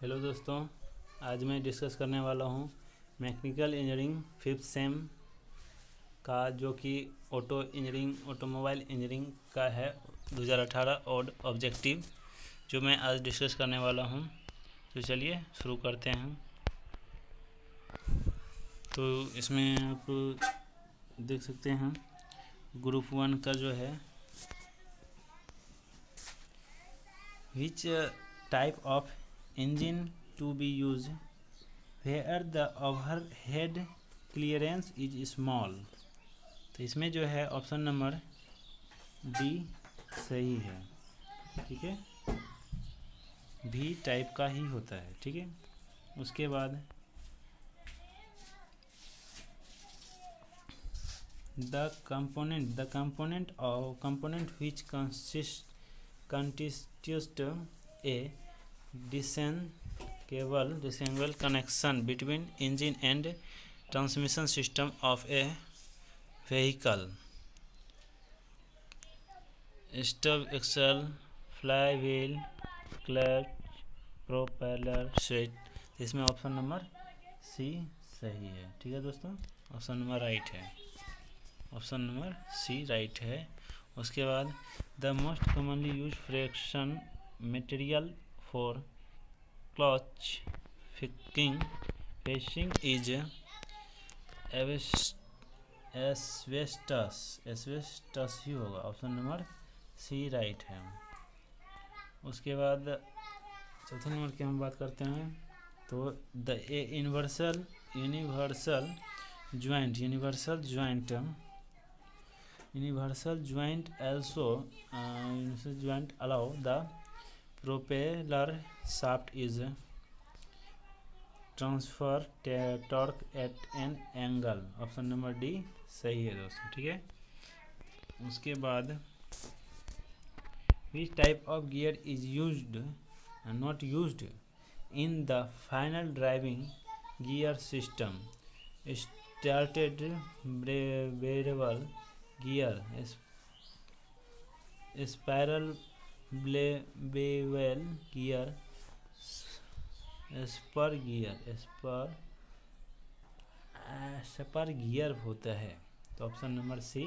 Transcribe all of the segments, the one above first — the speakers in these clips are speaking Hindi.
हेलो दोस्तों, आज मैं डिस्कस करने वाला हूँ मैकेनिकल इंजीनियरिंग फिफ्थ सेम का, जो कि ऑटोमोबाइल इंजीनियरिंग का है 2018 और ऑब्जेक्टिव, जो मैं आज डिस्कस करने वाला हूँ। तो चलिए शुरू करते हैं। तो इसमें आप देख सकते हैं ग्रुप 1 का जो है, which type of engine to be use where the overhead clearance is small। तो इसमें जो है ऑप्शन नंबर डी सही है। ठीक है, भी टाइप का ही होता है। ठीक है, उसके बाद the component which constitutes a discernible connection between engine and transmission system of a vehicle: stub, axle, flywheel, clutch, propeller, seat। इसमें ऑप्शन नंबर सी सही है। ठीक है दोस्तों, ऑप्शन नंबर राइट है। ऑप्शन नंबर सी राइट है। उसके बाद the most commonly used friction material for clutch facing is asbestos ही होगा। ऑप्शन नंबर सी राइट है। उसके बाद चौथे नंबर की हम बात करते हैं, तो the universal joint allow the propeller shaft is transfer torque at an angle। Option number D सही है दोस्तों। ठीक है, उसके बाद which type of gear is not used in the final driving gear system: started variable gear, spiral bevel gear, spur gear होता है। तो ऑप्शन नंबर सी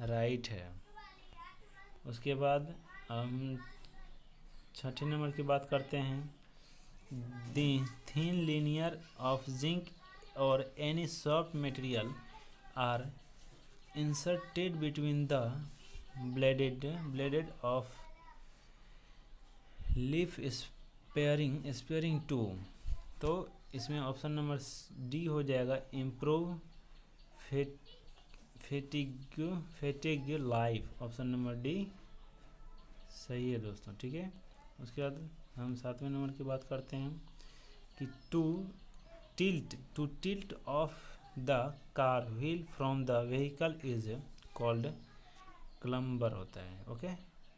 राइट है। उसके बाद हम छठे नंबर की बात करते हैं, the thin linear of zinc और any soft material are inserted between the bladed of leaf spring to. तो इसमें ऑप्शन नंबर डी हो जाएगा, improve fatigue life. Option number D सही है दोस्तों। ठीक है, उसके बाद हम सातवें नंबर की बात करते हैं कि to tilt of the car wheel from the vehicle is called camber होता है। ओके,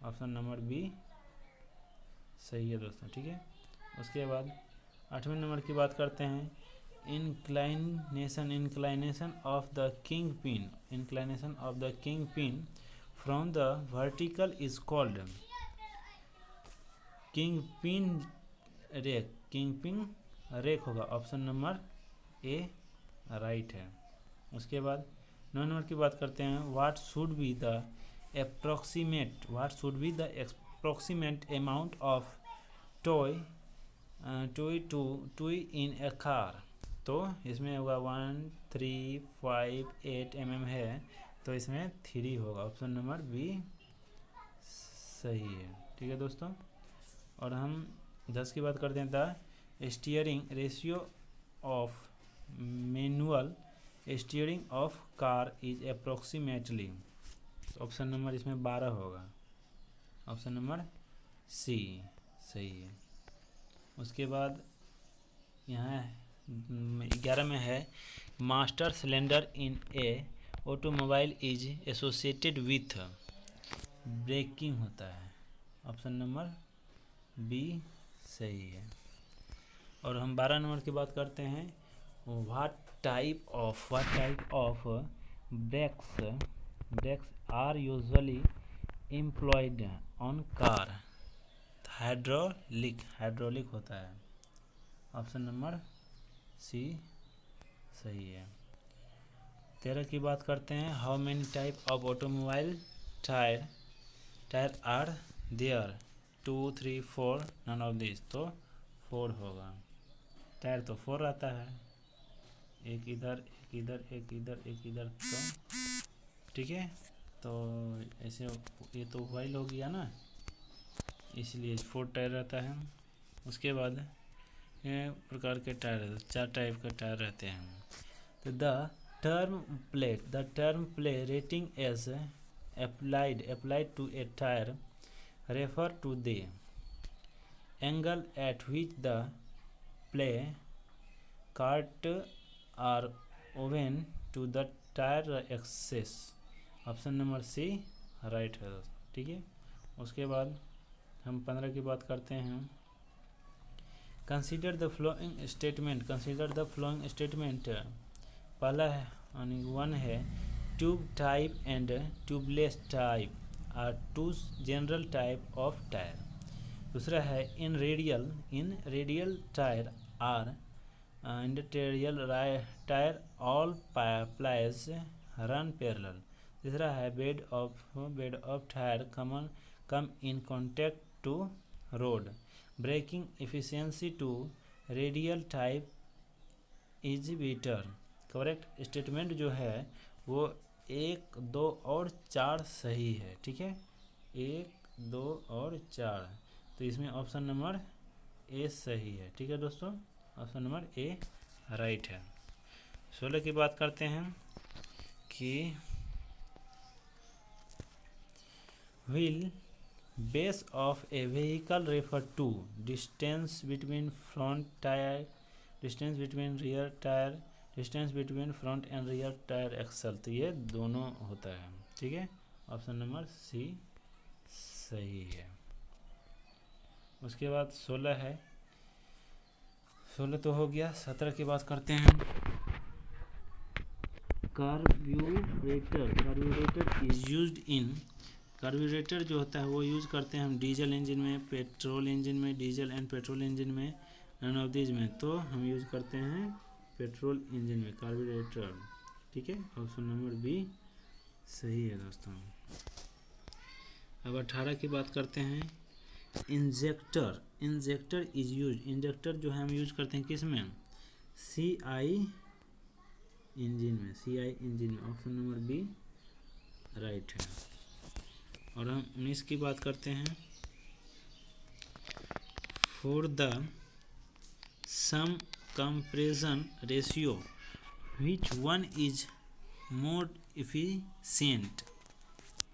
ऑप्शन नंबर बी सही है दोस्तों। ठीक है, उसके बाद आठवें नंबर की बात करते हैं, inclination of the kingpin from the vertical is called kingpin rake होगा। ऑप्शन नंबर ए राइट है। उसके बाद 9 नंबर की बात करते हैं, what should be the approximate amount of toy in a car। तो इसमें होगा 1358 mm है, तो इसमें 3 होगा। ऑप्शन नंबर बी सही है। ठीक है दोस्तों, और हम 10 की बात करते हैं, the steering ratio of manual steering of car is approximately. Option number इसमें 12 होगा। ऑप्शन नंबर सी सही है। उसके बाद यहाँ 11 में है, master cylinder in a automobile is associated with braking होता है। ऑप्शन नंबर बी सही है। और हम 12 नंबर की बात करते हैं, what type of brakes are usually employed on car. Hydraulic होता है। ऑप्शन नंबर सी सही है। 13 की बात करते हैं। How many type of automobile tyre are there? 2, 3, 4, none of this. तो 4 होगा। टायर तो 4 रहता है, एक इधर एक इधर एक इधर एक इधर, तो ठीक है। तो ऐसे ये तो वाइल हो गया ना, इसलिए 4 टायर रहता है। उसके बाद ये प्रकार के टायर 4 टाइप के टायर रहते हैं। तो the term play rating as applied to a tire refer to the angle at which the play cart are woven to the tire axis। Option number C right है दोस्तों, ठीक है। उसके बाद हम 15 की बात करते हैं। Consider the following statement. पहला है 1 है tube type and tubeless type are 2 general type of tyre. दूसरा है in radial tyre are industrial tyre all plies run parallel. तीसरा है bead of tyre come in contact to road. Braking efficiency to radial type is better. Correct statement जो है वो 1, 2 और 4 सही है, ठीक है। 1, 2 और 4, तो इसमें ऑप्शन नंबर ए सही है, ठीक है दोस्तों। ऑप्शन नंबर ए राइट है। 16 की बात करते हैं कि wheel base of a vehicle refer to distance between front tyre, distance between rear tyre, distance between front and rear tyre axle. तो ये दोनों होता है, ठीक है। ऑप्शन नंबर सी सही है। उसके बाद 16 है, 16 तो हो गया। 17 की बात करते हैं। Carburettor is used in. Carburettor जो होता है वो यूज करते हैं हम डीजल इंजन में, पेट्रोल इंजन में, डीजल एंड पेट्रोल इंजन में, नन ऑफ दीज में। तो हम यूज करते हैं पेट्रोल इंजन में कार्बोरेटर, ठीक है। ऑप्शन नंबर बी सही है दोस्तों। अब 18 की बात करते हैं। Injector is use. इंजेक्टर जो है हम यूज करते हैं किस में? CI इंजन में, CI इंजन में। ऑप्शन नंबर बी राइट है। और हम 19 की बात करते हैं। For the same compression ratio which one is more efficient?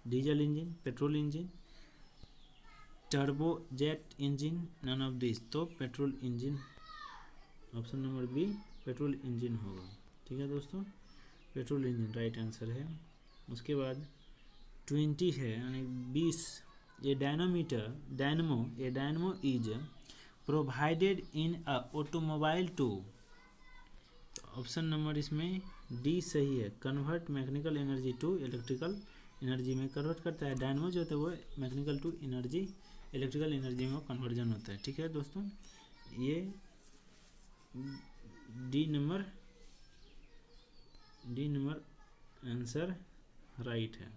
Diesel engine, petrol engine, turbojet engine, none of this. तो petrol engine, option number B petrol engine होगा, ठीक है दोस्तों। पेट्रोल इंजन राइट आंसर है। उसके बाद 20 है यानी 20। A dynamo is provided in a automobile to. Option number इसमें डी सही है। Convert mechanical energy to electrical energy में कन्वर्ट करता है। डायनमो जो होता है वो mechanical to energy, electrical energy में कन्वर्जन होता है, ठीक है दोस्तों। ये डी नंबर आंसर राइट है।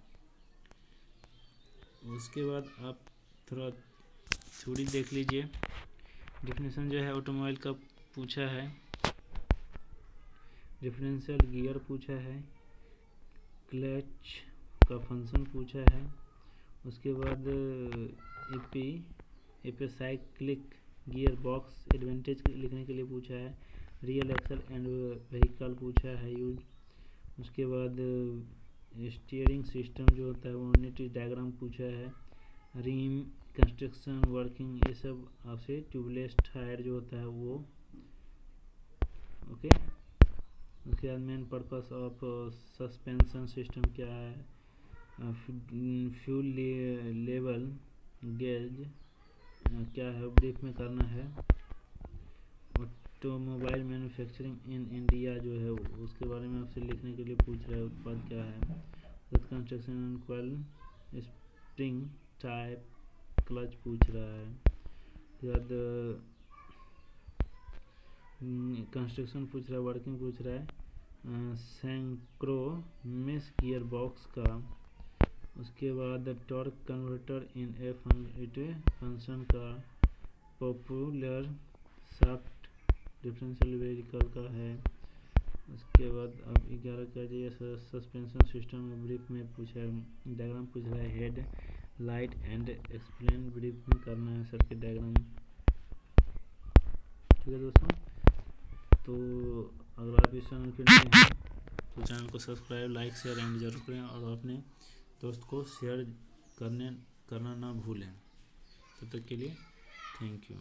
उसके बाद आप थोड़ी देख लीजिए। डिफिनेशन जो है ऑटोमोबाइल का पूछा है, डिफरेंशियल गियर पूछा है, क्लच का फंक्शन पूछा है। उसके बाद एपिसाइक्लिक गियर बॉक्स एडवांटेज लिखने के लिए पूछा है। रियल एक्सल एंड व्हीकल पूछा है यूज। उसके बाद स्टीयरिंग सिस्टम जो होता है वो यूनिटी डायग्राम पूछा है। रिम कंस्ट्रक्शन वर्किंग, ये सब आपसे ट्यूबलेस टायर जो होता है वो, ओके। उसके बाद main purpose of suspension system क्या है, फ्यूल लेवल गेज क्या है, ब्रीफ में करना है। ऑटोमोबाइल मैन्युफैक्चरिंग इन इंडिया जो है उसके बारे में आपसे लिखने के लिए पूछ रहा है। उत्पाद क्या है, construction and coil spring type clutch पूछ रहा है। बाद कंस्ट्रक्शन पूछ रहा है, वर्किंग पूछ रहा है सेंक्रोमेस गियर बॉक्स का। उसके बाद torque converter in a function का, पॉपुलर शाफ्ट डिफरेंशियल व्हीकल का है। उसके बाद अब 11 का जो सस्पेंशन सिस्टम ब्रीफ में पूछा है, डायग्राम पूछ रहा है, head light and explain brief में करना है सर्किट डायग्राम। ठीक है दोस्तों, तो अगर आप इस चैनल पर नए हैं तो चैनल को सब्सक्राइब, लाइक, शेयर एंड जरूर करें और अपने दोस्त को शेयर करना ना भूलें। तब तक के लिए थैंक यू।